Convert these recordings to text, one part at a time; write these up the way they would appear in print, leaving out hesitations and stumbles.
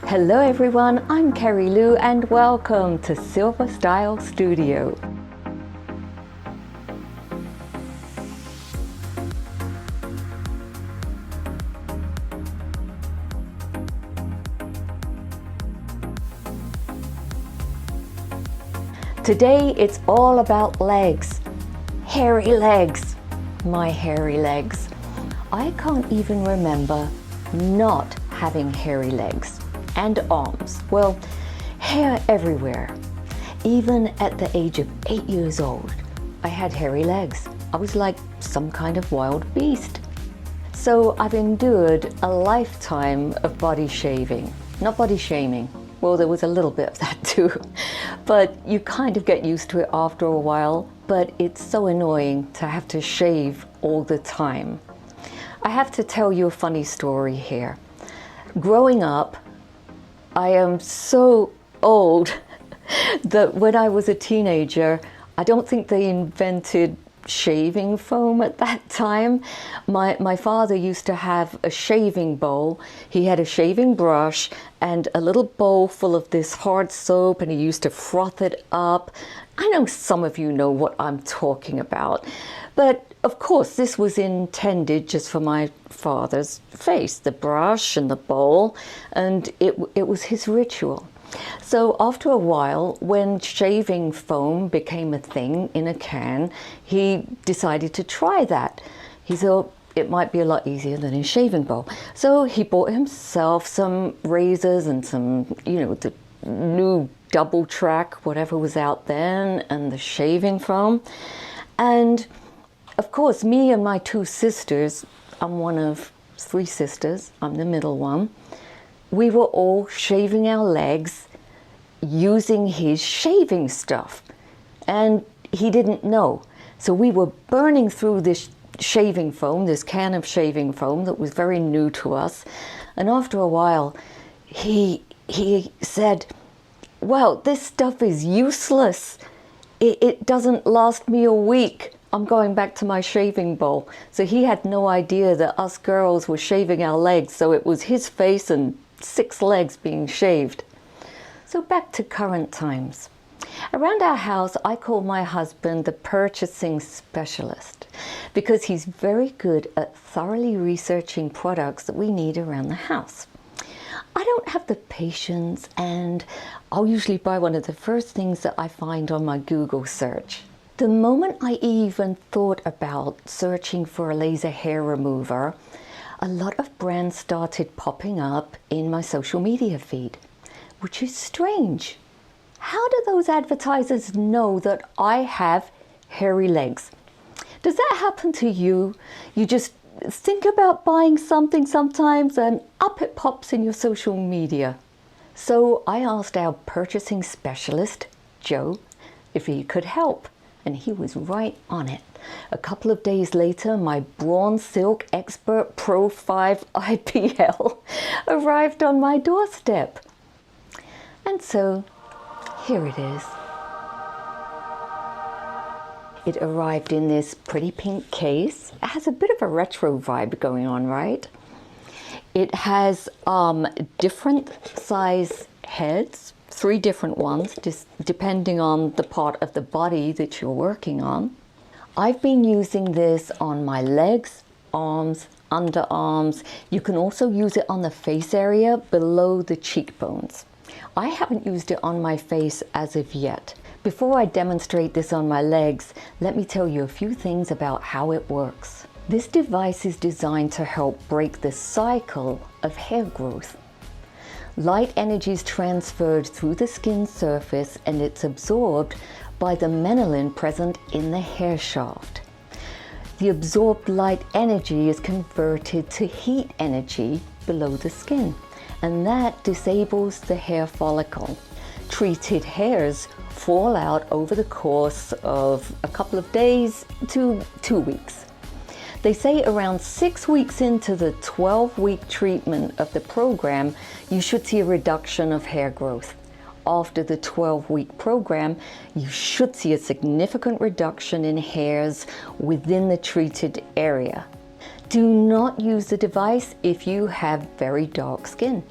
Hello everyone, I'm Kerry-Lou and welcome to Silver Style Studio. Today it's all about legs. Hairy legs. My hairy legs. I can't even remember not having hairy legs and arms. Well, hair everywhere. Even at the age of 8 years old, I had hairy legs. I was like some kind of wild beast. So I've endured a lifetime of body shaving, not body shaming. Well, there was a little bit of that too, but you kind of get used to it after a while, but it's so annoying to have to shave all the time. I have to tell you a funny story here. Growing up, I am so old that when I was a teenager, I don't think they invented shaving foam at that time. My father used to have a shaving bowl. He had a shaving brush and a little bowl full of this hard soap, and he used to froth it up. I know some of you know what I'm talking about, but of course this was intended just for my father's face, the brush and the bowl, and it was his ritual. So after a while, when shaving foam became a thing in a can, he decided to try that. He thought it might be a lot easier than a shaving bowl. So he bought himself some razors and some, the new double track, whatever was out then, and the shaving foam. And of course, me and my two sisters, I'm one of three sisters, I'm the middle one, we were all shaving our legs using his shaving stuff, and he didn't know. So we were burning through this shaving foam, this can of shaving foam that was very new to us. And after a while, he said, well, this stuff is useless. It doesn't last me a week. I'm going back to my shaving bowl. So he had no idea that us girls were shaving our legs. So it was his face and 6 legs being shaved. So back to current times. Around our house, I call my husband the purchasing specialist because he's very good at thoroughly researching products that we need around the house. I don't have the patience, and I'll usually buy one of the first things that I find on my Google search. The moment I even thought about searching for a laser hair remover, a lot of brands started popping up in my social media feed, which is strange. How do those advertisers know that I have hairy legs? Does that happen to you? You just think about buying something sometimes and up it pops in your social media. So I asked our purchasing specialist, Joe, if he could help, and he was right on it. A couple of days later, my Braun Silk Expert Pro-5 IPL arrived on my doorstep. And so, here it is. It arrived in this pretty pink case. It has a bit of a retro vibe going on, right? It has different size heads, 3 different ones, just depending on the part of the body that you're working on. I've been using this on my legs, arms, underarms. You can also use it on the face area below the cheekbones. I haven't used it on my face as of yet. Before I demonstrate this on my legs, let me tell you a few things about how it works. This device is designed to help break the cycle of hair growth. Light energy is transferred through the skin surface and it's absorbed by the melanin present in the hair shaft. The absorbed light energy is converted to heat energy below the skin, and that disables the hair follicle. Treated hairs fall out over the course of a couple of days to 2 weeks. They say around 6 weeks into the 12-week treatment of the program, you should see a reduction of hair growth. After the 12-week program, you should see a significant reduction in hairs within the treated area. Do not use the device if you have very dark skin.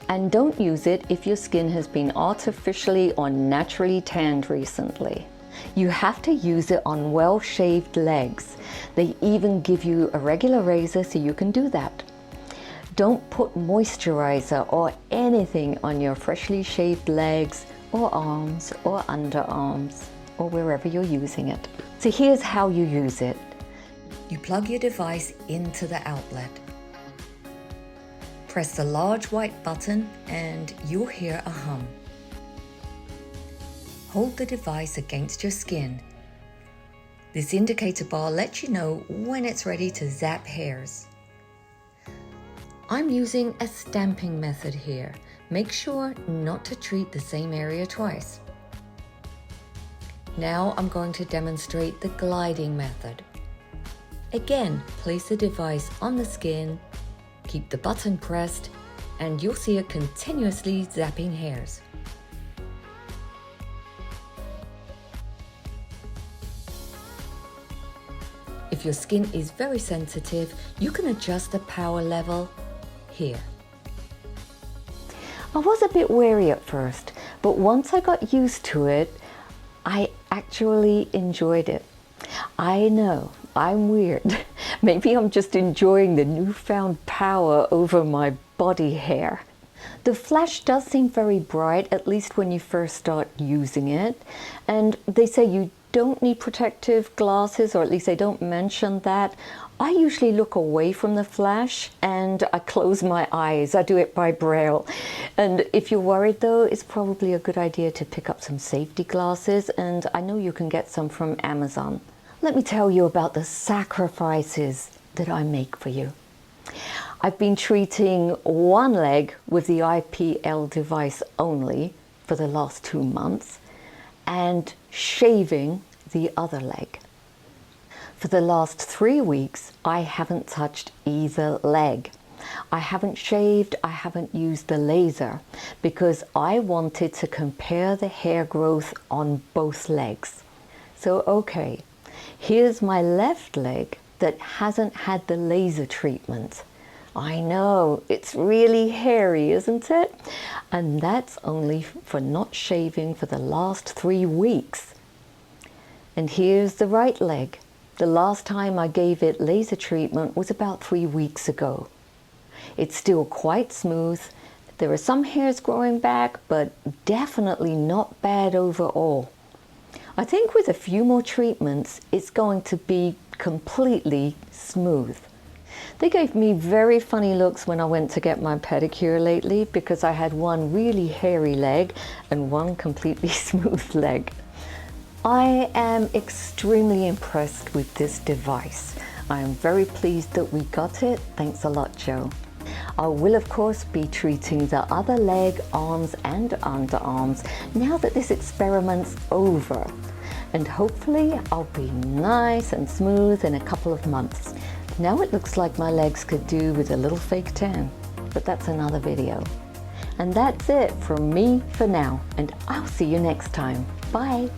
And don't use it if your skin has been artificially or naturally tanned recently. You have to use it on well-shaved legs. They even give you a regular razor so you can do that. Don't put moisturizer or anything on your freshly shaved legs or arms or underarms or wherever you're using it. So here's how you use it. You plug your device into the outlet. Press the large white button and you'll hear a hum. Hold the device against your skin. This indicator bar lets you know when it's ready to zap hairs. I'm using a stamping method here. Make sure not to treat the same area twice. Now I'm going to demonstrate the gliding method. Again, place the device on the skin, keep the button pressed, and you'll see it continuously zapping hairs. If your skin is very sensitive, you can adjust the power level here. I was a bit wary at first, but once I got used to it, I actually enjoyed it. I know, I'm weird. Maybe I'm just enjoying the newfound power over my body hair. The flash does seem very bright, at least when you first start using it. And they say you don't need protective glasses, or at least they don't mention that. I usually look away from the flash and I close my eyes. I do it by braille. And if you're worried though, it's probably a good idea to pick up some safety glasses, and I know you can get some from Amazon. Let me tell you about the sacrifices that I make for you. I've been treating one leg with the IPL device only for the last 2 months and shaving the other leg. For the last 3 weeks, I haven't touched either leg. I haven't shaved, I haven't used the laser because I wanted to compare the hair growth on both legs. So, okay, here's my left leg that hasn't had the laser treatment. I know, it's really hairy, isn't it? And that's only for not shaving for the last 3 weeks. And here's the right leg. The last time I gave it laser treatment was about 3 weeks ago. It's still quite smooth. There are some hairs growing back, but definitely not bad overall. I think with a few more treatments, it's going to be completely smooth. They gave me very funny looks when I went to get my pedicure lately because I had one really hairy leg and one completely smooth leg. I am extremely impressed with this device. I am very pleased that we got it. Thanks a lot, Joe. I will of course be treating the other leg, arms and underarms now that this experiment's over. And hopefully I'll be nice and smooth in a couple of months. Now it looks like my legs could do with a little fake tan, but that's another video. And that's it from me for now, and I'll see you next time. Bye.